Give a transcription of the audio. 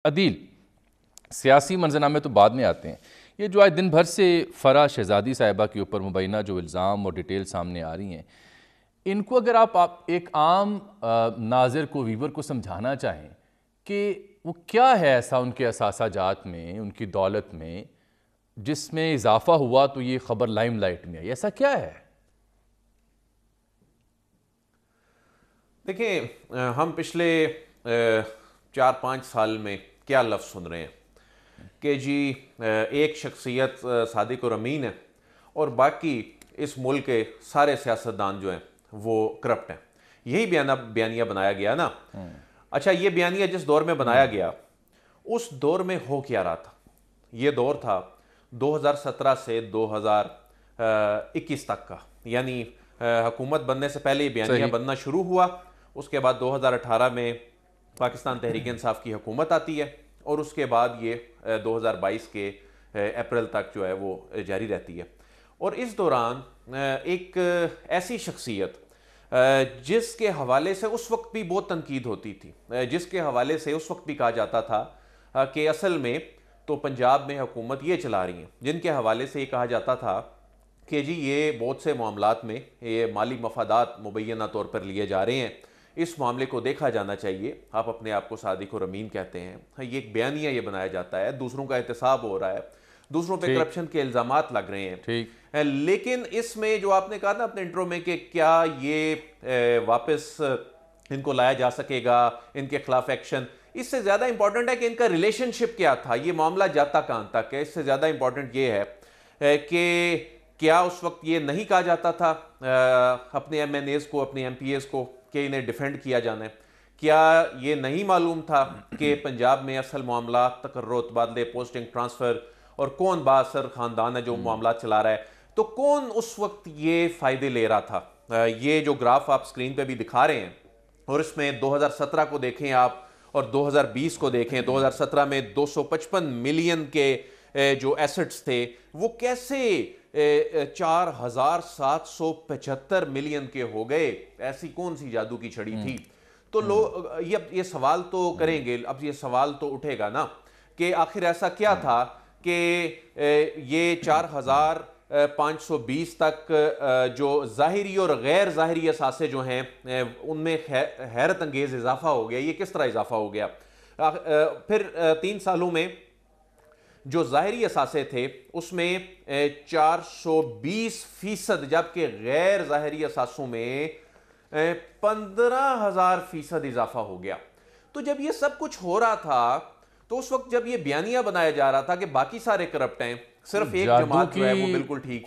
अदील सियासी मंजरनामे तो बाद में आते हैं। ये जो आज दिन भर से फ़रा शहज़ादी साहिबा के ऊपर मुबैना जो इल्ज़ाम और डिटेल सामने आ रही हैं, इनको अगर आप एक आम नाज़िर को, वीवर को समझाना चाहें कि वो क्या है ऐसा उनके असासाजात में, उनकी दौलत में, जिसमें इजाफ़ा हुआ तो ये ख़बर लाइमलाइट में आई, ऐसा क्या है? देखिए, हम पिछले 4-5 साल में क्या लफ्ज़ सुन रहे हैं कि जी एक शख्सियत सादिक और अमीन है और बाकी इस मुल्क के सारे सियासतदान जो हैं वो करप्ट हैं। यही बयानिया बनाया गया ना। अच्छा, ये बयानिया जिस दौर में बनाया गया उस दौर में हो क्या रहा था? ये दौर था 2017 से 2021 तक का, यानी हुकूमत बनने से पहले ये बयानिया बनना शुरू हुआ। उसके बाद 2018 में पाकिस्तान तहरीक इंसाफ की हुकूमत आती है और उसके बाद ये 2022 के अप्रैल तक जो है वो जारी रहती है। और इस दौरान एक ऐसी शख्सियत जिसके हवाले से उस वक्त भी बहुत तनकीद होती थी, जिसके हवाले से उस वक्त भी कहा जाता था कि असल में तो पंजाब में हुकूमत ये चला रही है, जिनके हवाले से ये कहा जाता था कि जी ये बहुत से मामलात में ये माली मफादात मुबैना तौर पर लिए जा रहे हैं, इस मामले को देखा जाना चाहिए। आप अपने आप को सादिक और अमीन कहते हैं, ये एक बयानिया ये बनाया जाता है, दूसरों का एहतसाब हो रहा है, दूसरों पे करप्शन के इल्जामात लग रहे हैं। लेकिन इसमें जो आपने कहा ना अपने इंट्रो में कि क्या ये वापस इनको लाया जा सकेगा, इनके खिलाफ एक्शन, इससे ज़्यादा इंपॉर्टेंट है कि इनका रिलेशनशिप क्या था, ये मामला जाता कहाँ तक है। इससे ज़्यादा इंपॉर्टेंट ये है कि क्या उस वक्त ये नहीं कहा जाता था अपने MNAs को, अपने MPAs को कि इन्हें डिफेंड किया जाना है? क्या ये नहीं मालूम था कि पंजाब में असल मामला तकर्रो, तबादले, पोस्टिंग, ट्रांसफ़र और कौन बासर ख़ानदान है जो मामला चला रहा है? तो कौन उस वक्त ये फ़ायदे ले रहा था? ये जो ग्राफ आप स्क्रीन पे भी दिखा रहे हैं और इसमें 2017 को देखें आप और 2020 को देखें। 2017 में 255 मिलियन के जो एसेट्स थे वो कैसे 4775 मिलियन के हो गए? ऐसी कौन सी जादू की छड़ी थी? तो लोग ये सवाल तो करेंगे, अब ये सवाल तो उठेगा ना कि आखिर ऐसा क्या था कि ये 4520 तक जो ज़ाहिरी और गैर ज़ाहिरी असासे जो हैं उनमें हैरत अंगेज़ इजाफा हो गया। ये किस तरह इजाफा हो गया? फिर 3 सालों में जो ज़ाहिरी असासे थे उसमें 420%, जबकि गैर ज़ाहिरी असासों में 15,000% इजाफा हो गया। तो जब ये सब कुछ हो रहा था तो उस वक्त जब ये बयानिया बनाया जा रहा था कि बाकी सारे करप्ट हैं, सिर्फ एक जमात जो है वो बिल्कुल ठीक